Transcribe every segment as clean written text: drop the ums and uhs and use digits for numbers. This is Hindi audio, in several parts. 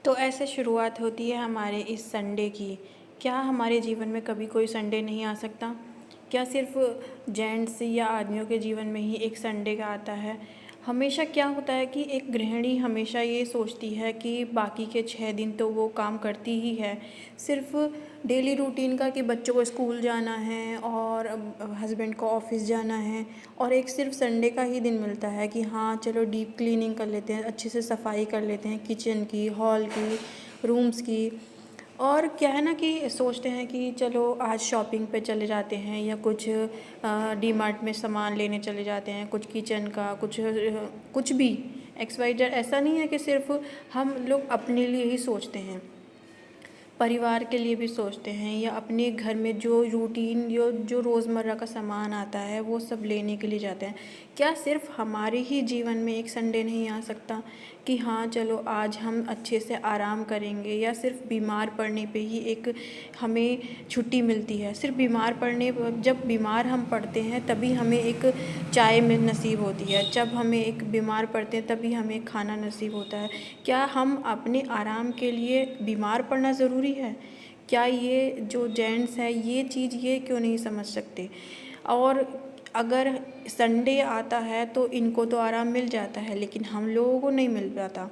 तो ऐसे शुरुआत होती है हमारे इस संडे की। क्या हमारे जीवन में कभी कोई संडे नहीं आ सकता? क्या सिर्फ़ जेंट्स या आदमियों के जीवन में ही एक संडे का आता है? हमेशा क्या होता है कि एक गृहिणी हमेशा ये सोचती है कि बाकी के 6 दिन तो वो काम करती ही है। सिर्फ़ डेली रूटीन का कि बच्चों को स्कूल जाना है और हस्बैंड को ऑफ़िस जाना है और एक सिर्फ़ संडे का ही दिन मिलता है कि हाँ, चलो डीप क्लीनिंग कर लेते हैं, अच्छे से सफाई कर लेते हैं किचन की, हॉल की, रूम्स की। और क्या है ना कि सोचते हैं कि चलो आज शॉपिंग पे चले जाते हैं या कुछ डीमार्ट में सामान लेने चले जाते हैं, कुछ किचन का, कुछ भी एक्स वाई जेड। ऐसा नहीं है कि सिर्फ़ हम लोग अपने लिए ही सोचते हैं, परिवार के लिए भी सोचते हैं या अपने घर में जो रूटीन जो रोज़मर्रा का सामान आता है वो सब लेने के लिए जाते हैं। क्या सिर्फ़ हमारे ही जीवन में एक संडे नहीं आ सकता कि हाँ, चलो आज हम अच्छे से आराम करेंगे, या सिर्फ़ बीमार पड़ने पे ही एक हमें छुट्टी मिलती है। सिर्फ़ बीमार पड़ने जब बीमार हम पड़ते हैं तभी हमें एक चाय में नसीब होती है, जब हमें एक बीमार पड़ते हैं तभी हमें खाना नसीब होता है। क्या हम अपने आराम के लिए बीमार पड़ना ज़रूरी है? क्या ये जो जेंट्स हैं ये चीज़ ये क्यों नहीं समझ सकते? और अगर संडे आता है तो इनको तो आराम मिल जाता है, लेकिन हम लोगों को नहीं मिल पाता।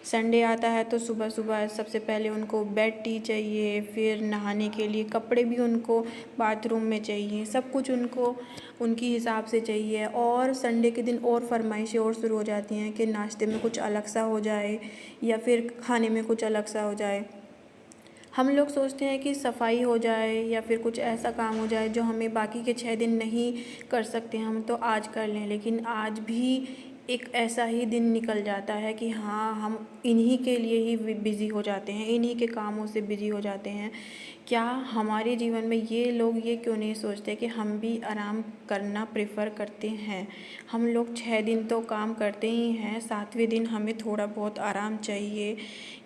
संडे आता है तो सुबह-सुबह सबसे पहले उनको बेड टी चाहिए, फिर नहाने के लिए कपड़े भी उनको बाथरूम में चाहिए, सब कुछ उनको उनकी हिसाब से चाहिए। और संडे के दिन और फ़रमाइशें और शुरू हो जाती हैं कि नाश्ते में कुछ अलग सा हो जाए या फिर खाने में कुछ अलग सा हो जाए। हम लोग सोचते हैं कि सफाई हो जाए या फिर कुछ ऐसा काम हो जाए जो हमें बाकी के 6 दिन नहीं कर सकते हम तो आज कर लें, लेकिन आज भी एक ऐसा ही दिन निकल जाता है कि हाँ, हम इन्हीं के लिए ही बिज़ी हो जाते हैं, इन्हीं के कामों से बिज़ी हो जाते हैं। क्या हमारे जीवन में ये लोग ये क्यों नहीं सोचते कि हम भी आराम करना प्रेफ़र करते हैं? हम लोग 6 दिन तो काम करते ही हैं, 7वें दिन हमें थोड़ा बहुत आराम चाहिए।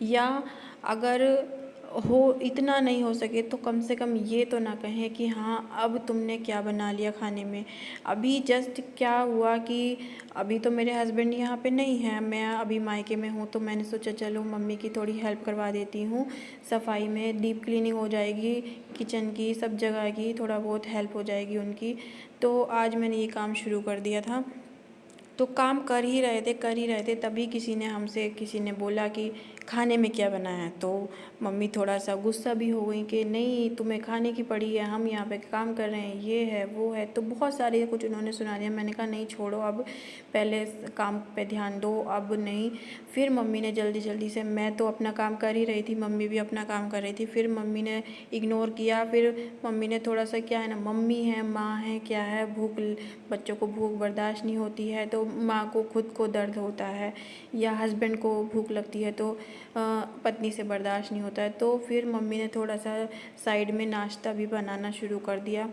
या अगर हो इतना नहीं हो सके तो कम से कम ये तो ना कहें कि हाँ, अब तुमने क्या बना लिया खाने में। अभी जस्ट क्या हुआ कि अभी तो मेरे हस्बैंड यहाँ पे नहीं हैं, मैं अभी मायके में हूँ, तो मैंने सोचा चलो मम्मी की थोड़ी हेल्प करवा देती हूँ। सफाई में डीप क्लीनिंग हो जाएगी, किचन की सब जगह की थोड़ा बहुत हेल्प हो जाएगी उनकी। तो आज मैंने ये काम शुरू कर दिया था। तो काम कर ही रहे थे तभी किसी ने बोला कि खाने में क्या बनाया है। तो मम्मी थोड़ा सा गुस्सा भी हो गई कि नहीं, तुम्हें खाने की पड़ी है, हम यहाँ पे काम कर रहे हैं, ये है वो है। तो बहुत सारे कुछ उन्होंने सुना दिया। मैंने कहा नहीं छोड़ो, अब पहले काम पे ध्यान दो, अब नहीं। फिर मम्मी ने जल्दी जल्दी से, मैं तो अपना काम कर ही रही थी, मम्मी भी अपना काम कर रही थी, फिर मम्मी ने इग्नोर किया। फिर मम्मी ने थोड़ा सा, क्या है ना, मम्मी है, माँ है, क्या है, बच्चों को भूख बर्दाश्त नहीं होती है तो माँ को खुद को दर्द होता है, या हस्बैंड को भूख लगती है तो पत्नी से बर्दाश्त नहीं होता है। तो फिर मम्मी ने थोड़ा सा साइड में नाश्ता भी बनाना शुरू कर दिया।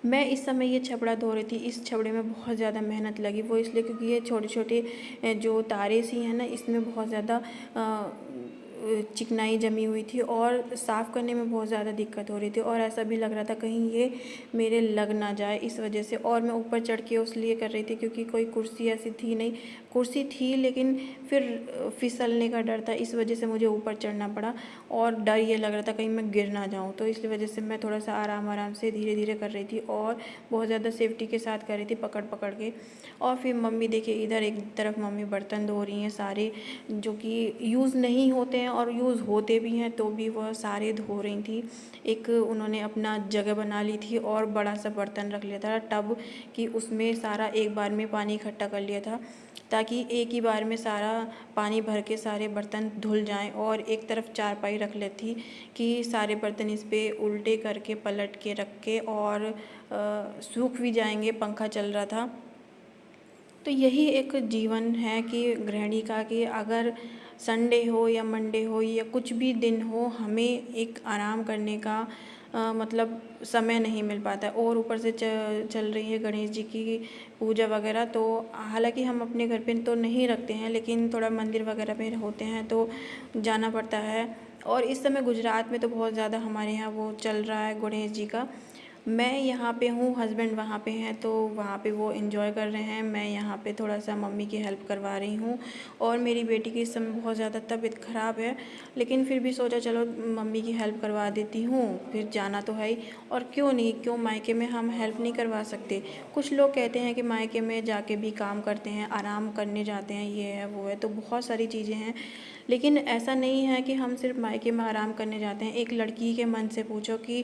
मैं इस समय ये छपड़ा धो रही थी। इस छपड़े में बहुत ज़्यादा मेहनत लगी, वो इसलिए क्योंकि ये छोटे-छोटे जो तारे सी हैं ना, इसमें बहुत ज़्यादा चिकनाई जमी हुई थी और साफ़ करने में बहुत ज़्यादा दिक्कत हो रही थी, और ऐसा भी लग रहा था कहीं ये मेरे लग ना जाए इस वजह से। और मैं ऊपर चढ़ के उसलिए कर रही थी क्योंकि कोई कुर्सी ऐसी थी नहीं, कुर्सी थी लेकिन फिर फिसलने का डर था, इस वजह से मुझे ऊपर चढ़ना पड़ा। और डर ये लग रहा था कहीं मैं गिर ना जाऊँ, तो इसलिए वजह से मैं थोड़ा सा आराम आराम से धीरे धीरे कर रही थी और बहुत ज़्यादा सेफ्टी के साथ कर रही थी, पकड़ पकड़ के। और फिर मम्मी देखिए, इधर एक तरफ मम्मी बर्तन धो रही हैं सारे, जो कि यूज़ नहीं होते हैं और यूज़ होते भी हैं तो भी वह सारे धो रही थी। एक उन्होंने अपना जगह बना ली थी और बड़ा सा बर्तन रख लिया था टब, कि उसमें सारा एक बार में पानी इकट्ठा कर लिया था, ताकि एक ही बार में सारा पानी भर के सारे बर्तन धुल जाएं। और एक तरफ चारपाई रख लेती कि सारे बर्तन इस पे उल्टे करके पलट के रख के, और सूख भी जाएंगे, पंखा चल रहा था। तो यही एक जीवन है कि गृहिणी का, कि अगर संडे हो या मंडे हो या कुछ भी दिन हो, हमें एक आराम करने का मतलब समय नहीं मिल पाता है। और ऊपर से चल रही है गणेश जी की पूजा वगैरह, तो हालांकि हम अपने घर पे तो नहीं रखते हैं, लेकिन थोड़ा मंदिर वगैरह में होते हैं तो जाना पड़ता है। और इस समय गुजरात में तो बहुत ज़्यादा हमारे यहाँ वो चल रहा है गणेश जी का। मैं यहाँ पे हूँ, हस्बैंड वहाँ पे हैं, तो वहाँ पे वो एंजॉय कर रहे हैं। मैं यहाँ पे थोड़ा सा मम्मी की हेल्प करवा रही हूँ। और मेरी बेटी की इस समय बहुत ज़्यादा तबीयत ख़राब है, लेकिन फिर भी सोचा चलो मम्मी की हेल्प करवा देती हूँ, फिर जाना तो है ही। और क्यों नहीं, क्यों मायके में हम हेल्प नहीं करवा सकते। कुछ लोग कहते हैं कि मायके में जाके भी काम करते हैं, आराम करने जाते हैं, ये है वो है, तो बहुत सारी चीज़ें हैं। लेकिन ऐसा नहीं है कि हम सिर्फ मायके में आराम करने जाते हैं। एक लड़की के मन से पूछो कि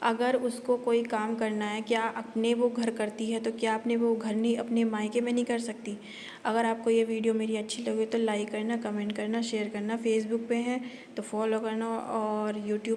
अगर उसको कोई काम करना है, क्या अपने वो घर करती है, तो क्या अपने वो घर नहीं अपने मायके में नहीं कर सकती। अगर आपको ये वीडियो मेरी अच्छी लगे तो लाइक करना, कमेंट करना, शेयर करना। फेसबुक पे है तो फॉलो करना, और यूट्यूब